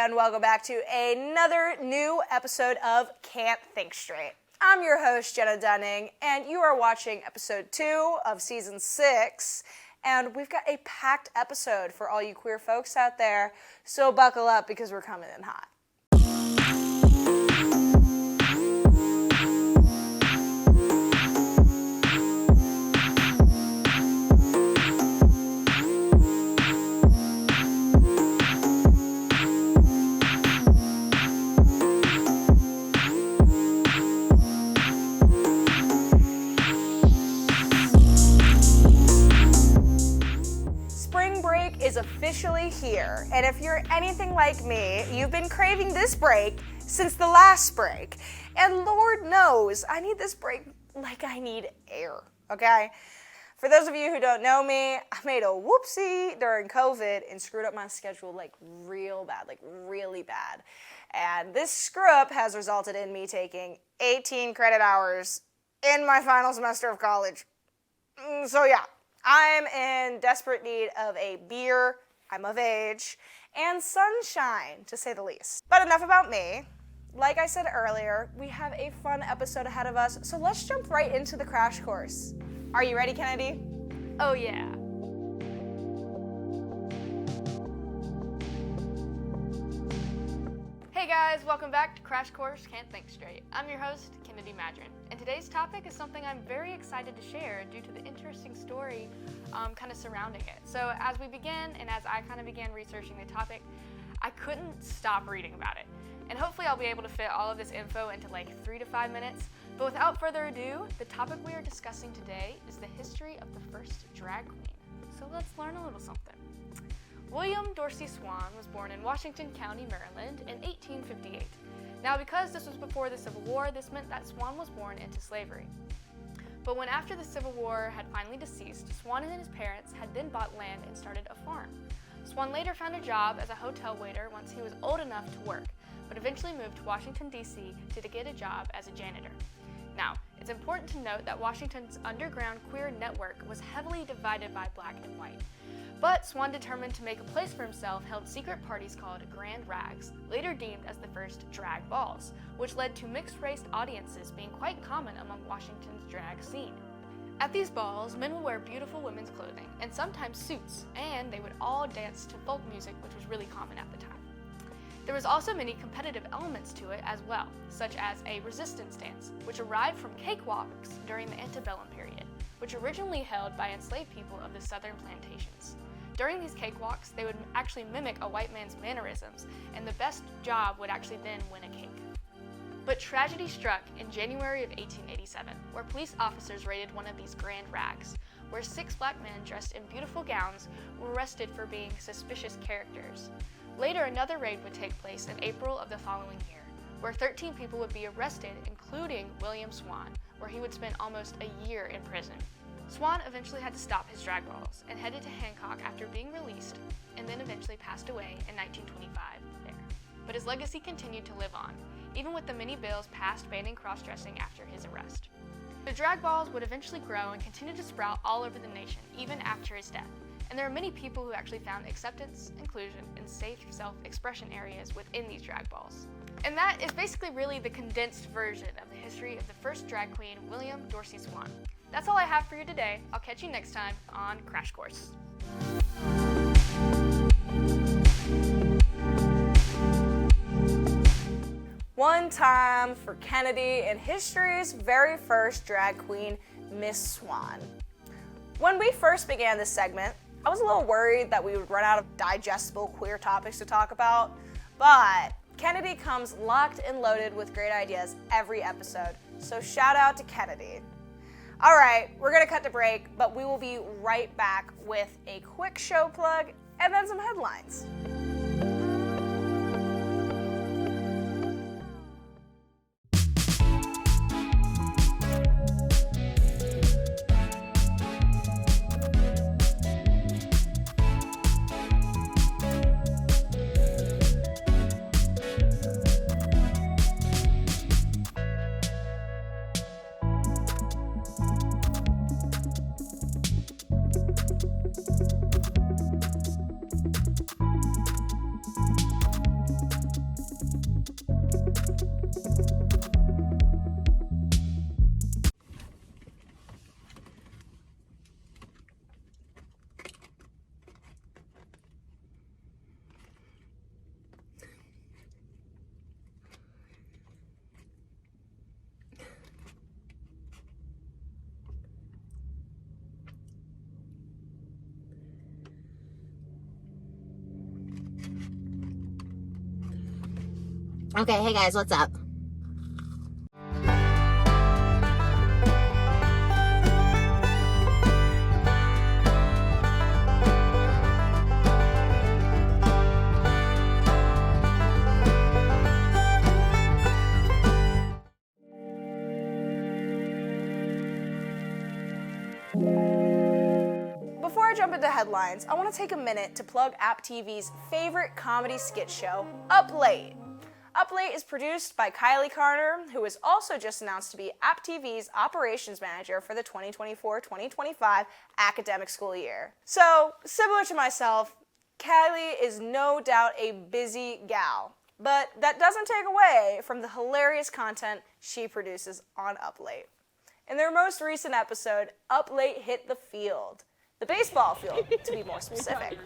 and welcome back to another new episode of Can't Think Straight. I'm your host, Jenna Dunning, and you are watching episode 2 of season 6, and we've got a packed episode for all you queer folks out there, so buckle up because we're coming in hot. Is officially here, and if you're anything like me, you've been craving this break since the last break, and Lord knows I need this break like I need air, okay? For those of you who don't know me, I made a whoopsie during COVID and screwed up my schedule like real bad, like really bad, and this screw up has resulted in me taking 18 credit hours in my final semester of college. So yeah, I'm in desperate need of a beer, I'm of age, and sunshine, to say the least. But enough about me. Like I said earlier, we have a fun episode ahead of us, so let's jump right into the crash course. Are you ready, Kennedy? Oh yeah. Hey guys, welcome back to Crash Course Can't Think Straight. I'm your host, Kennedy Madron, and today's topic is something I'm very excited to share due to the interesting story kind of surrounding it. So as we begin, and as I kind of began researching the topic, I couldn't stop reading about it. And hopefully I'll be able to fit all of this info into like 3 to 5 minutes. But without further ado, the topic we are discussing today is the history of the first drag queen. So let's learn a little something. William Dorsey Swan was born in Washington County, Maryland in 1858. Now, because this was before the Civil War, this meant that Swan was born into slavery. But when after the Civil War had finally deceased, Swan and his parents had then bought land and started a farm. Swan later found a job as a hotel waiter once he was old enough to work, but eventually moved to Washington, D.C. to get a job as a janitor. Now, it's important to note that Washington's underground queer network was heavily divided by black and white. But Swan, determined to make a place for himself, held secret parties called Grand Rags, later deemed as the first drag balls, which led to mixed-race audiences being quite common among Washington's drag scene. At these balls, men would wear beautiful women's clothing, and sometimes suits, and they would all dance to folk music, which was really common at the time. There was also many competitive elements to it as well, such as a resistance dance, which arrived from cakewalks during the antebellum period, which originally held by enslaved people of the southern plantations. During these cakewalks, they would actually mimic a white man's mannerisms, and the best job would actually then win a cake. But tragedy struck in January of 1887, where police officers raided one of these Grand Rags, where 6 black men dressed in beautiful gowns were arrested for being suspicious characters. Later, another raid would take place in April of the following year, where 13 people would be arrested, including William Swan, where he would spend almost a year in prison. Swan eventually had to stop his drag balls and headed to Hancock after being released, and then eventually passed away in 1925 there. But his legacy continued to live on, even with the many bills passed banning cross-dressing after his arrest. The drag balls would eventually grow and continue to sprout all over the nation, even after his death. And there are many people who actually found acceptance, inclusion, and safe self-expression areas within these drag balls. And that is basically really the condensed version of the history of the first drag queen, William Dorsey Swan. That's all I have for you today. I'll catch you next time on Crash Course. One time for Kennedy and history's very first drag queen, Miss Swan. When we first began this segment, I was a little worried that we would run out of digestible queer topics to talk about, but Kennedy comes locked and loaded with great ideas every episode, so shout out to Kennedy. All right, we're gonna cut to break, but we will be right back with a quick show plug and then some headlines. Okay, hey guys, what's up? Before I jump into headlines, I want to take a minute to plug App TV's favorite comedy skit show, Up Late. Up Late is produced by Kylie Carter, who is also just announced to be App TV's operations manager for the 2024-2025 academic school year. So, similar to myself, Kylie is no doubt a busy gal, but that doesn't take away from the hilarious content she produces on Up Late. In their most recent episode, Up Late hit the field. The baseball field, to be more specific.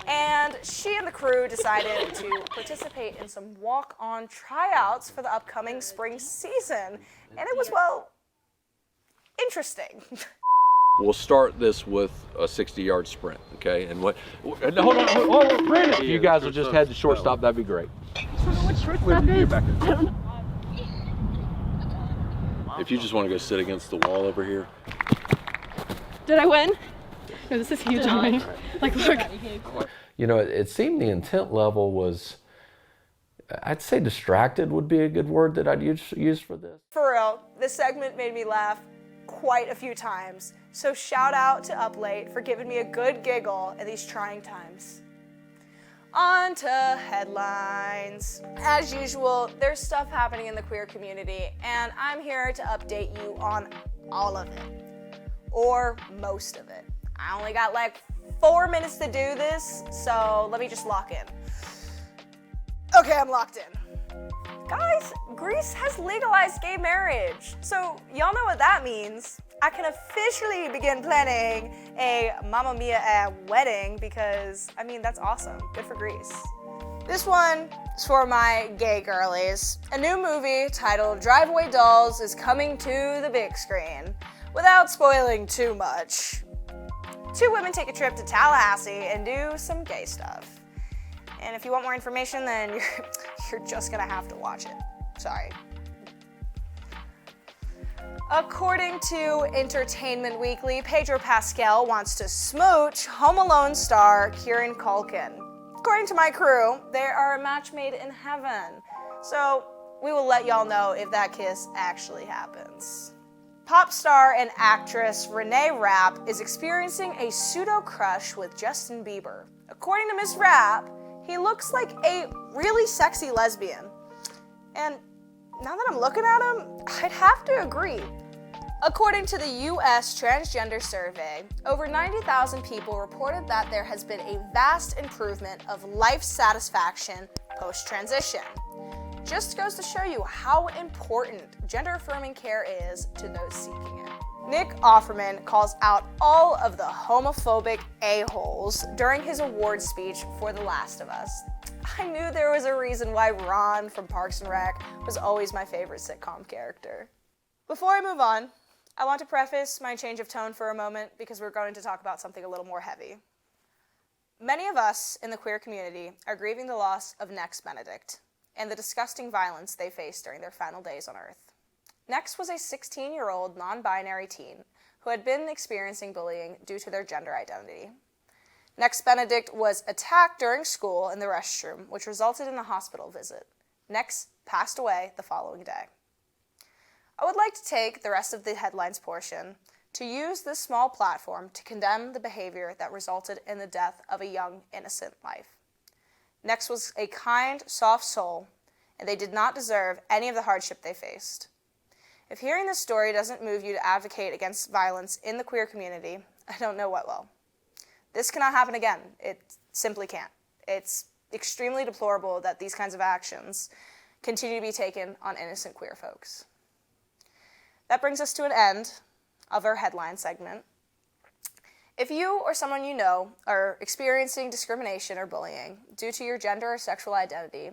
And she and the crew decided to participate in some walk-on tryouts for the upcoming spring season. And it was, well, interesting. We'll start this with a 60-yard sprint, okay? And what? Hold on, Brandon. If you guys will just head to shortstop, that'd be great. I don't know what shortstop is. I don't know. If you just want to go sit against the wall over here. Did I win? No, this is huge on me. Like, look. You know, it seemed the intent level was, I'd say distracted would be a good word that I'd use for this. For real, this segment made me laugh quite a few times. So shout out to Up Late for giving me a good giggle in these trying times. On to headlines. As usual, there's stuff happening in the queer community, and I'm here to update you on all of it. Or most of it. I only got like 4 minutes to do this, so let me just lock in. Okay, I'm locked in. Guys, Greece has legalized gay marriage. So y'all know what that means. I can officially begin planning a Mamma Mia wedding because, I mean, that's awesome. Good for Greece. This one is for my gay girlies. A new movie titled Drive Away Dolls is coming to the big screen. Without spoiling too much, two women take a trip to Tallahassee and do some gay stuff. And if you want more information, then you're just gonna have to watch it. Sorry. According to Entertainment Weekly, Pedro Pascal wants to smooch Home Alone star Kieran Culkin. According to my crew, they are a match made in heaven. So we will let y'all know if that kiss actually happens. Pop star and actress Renee Rapp is experiencing a pseudo-crush with Justin Bieber. According to Ms. Rapp, he looks like a really sexy lesbian. And now that I'm looking at him, I'd have to agree. According to the U.S. Transgender Survey, over 90,000 people reported that there has been a vast improvement of life satisfaction post-transition. Just goes to show you how important gender-affirming care is to those seeking it. Nick Offerman calls out all of the homophobic a-holes during his award speech for The Last of Us. I knew there was a reason why Ron from Parks and Rec was always my favorite sitcom character. Before I move on, I want to preface my change of tone for a moment because we're going to talk about something a little more heavy. Many of us in the queer community are grieving the loss of Nex Benedict and the disgusting violence they faced during their final days on Earth. Nex was a 16-year-old non-binary teen who had been experiencing bullying due to their gender identity. Nex Benedict was attacked during school in the restroom, which resulted in a hospital visit. Nex passed away the following day. I would like to take the rest of the headlines portion to use this small platform to condemn the behavior that resulted in the death of a young, innocent life. Nex was a kind, soft soul, and they did not deserve any of the hardship they faced. If hearing this story doesn't move you to advocate against violence in the queer community, I don't know what will. This cannot happen again. It simply can't. It's extremely deplorable that these kinds of actions continue to be taken on innocent queer folks. That brings us to an end of our headline segment. If you or someone you know are experiencing discrimination or bullying due to your gender or sexual identity,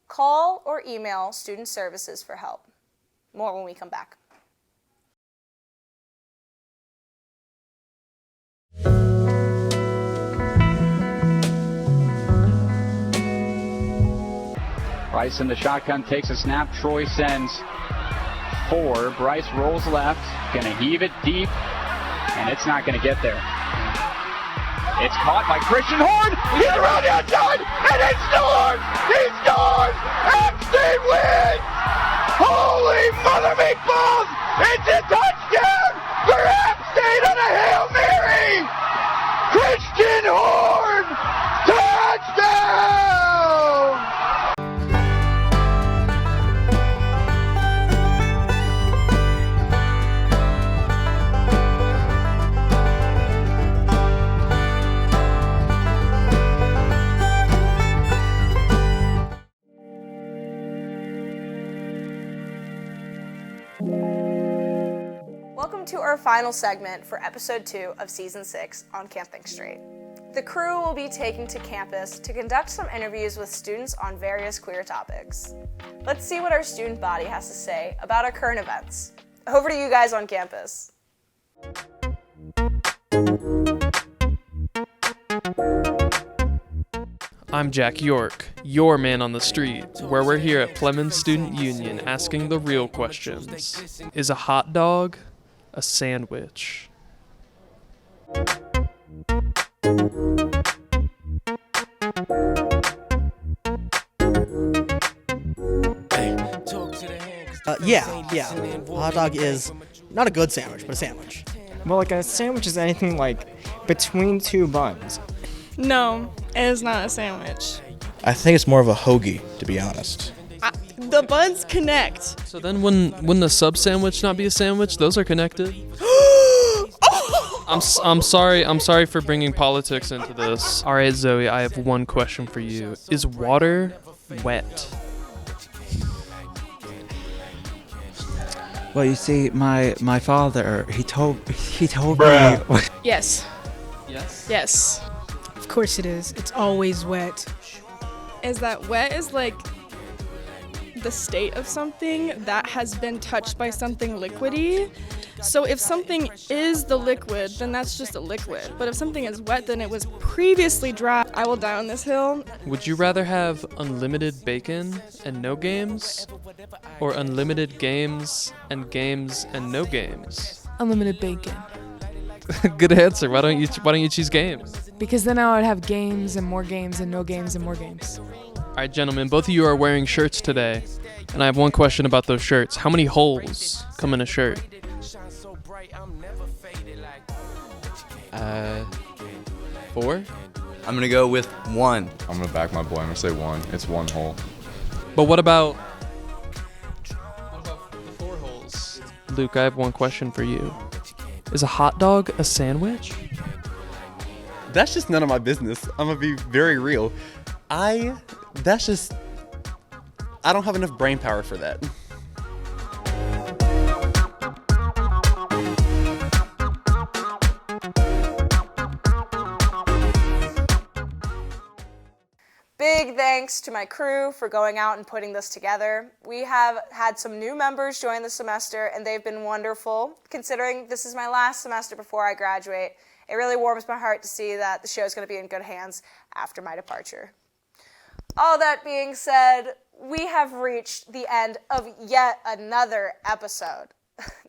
call or email Student Services for help. More when we come back. Bryce in the shotgun takes a snap. Troy sends 4. Bryce rolls left, gonna heave it deep, and it's not gonna get there. It's caught by Christian Horn. He's around the outside, and it scores! He scores! App State wins! Holy mother meatballs! It's a touchdown for App State on a Hail Mary! Christian Horn! Touchdown! Welcome to our final segment for episode 2 of season 6 on Can't Think Straight. The crew will be taking to campus to conduct some interviews with students on various queer topics. Let's see what our student body has to say about our current events. Over to you guys on campus. I'm Jack York, your man on the street, where we're here at Plemons Student Union asking the real questions. Is a hot dog a sandwich? Yeah. A hot dog is not a good sandwich, but a sandwich. Well, like a sandwich is anything like between two buns. No, it is not a sandwich. I think it's more of a hoagie, to be honest. The buns connect. So then wouldn't a sub sandwich not be a sandwich? Those are connected. I'm sorry for bringing politics into this. All right, Zoe, I have one question for you. Is water wet? Well, you see, my father, he told me. Yes. Yes. Yes. Of course it is. It's always wet. Is that wet is like the state of something that has been touched by something liquidy. So if something is the liquid, then that's just a liquid. But if something is wet, then it was previously dry. I will die on this hill. Would you rather have unlimited bacon and no games, or unlimited games and no games? Unlimited bacon. Good answer. Why don't you choose games? Because then I would have games and more games and no games and more games. All right, gentlemen, both of you are wearing shirts today, and I have one question about those shirts. How many holes come in a shirt? 4? I'm gonna go with 1. I'm gonna back my boy. I'm gonna say 1. It's 1 hole. But what about the 4 holes? Luke, I have one question for you. Is a hot dog a sandwich? That's just none of my business. I'm gonna be very real. I don't have enough brain power for that. Big thanks to my crew for going out and putting this together. We have had some new members join the semester, and they've been wonderful. Considering this is my last semester before I graduate, it really warms my heart to see that the show is going to be in good hands after my departure. All that being said, we have reached the end of yet another episode,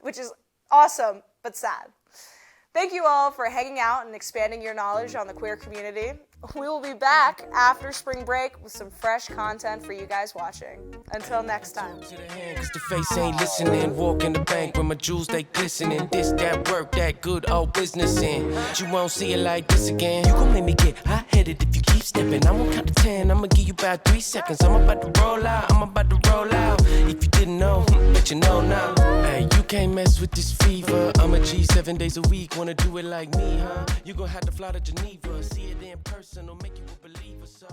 which is awesome but sad. Thank you all for hanging out and expanding your knowledge on the queer community. We will be back after spring break with some fresh content for you guys watching. Until next time. Cause the face ain't listening. Walk in the bank with my jewels, they glistening. This, that work, that good old business in. But you won't see it like this again. You gon' make me get hot-headed if you keep stepping. I'm gon' count to 10, I'ma give you about 3 seconds. I'm about to roll out, If you didn't know, but you know now. Hey, you can't mess with this fever. I'm a G 7 days a week. Wanna do it like me, huh? You gon' have to fly to Geneva. See it in person or make you a believer, so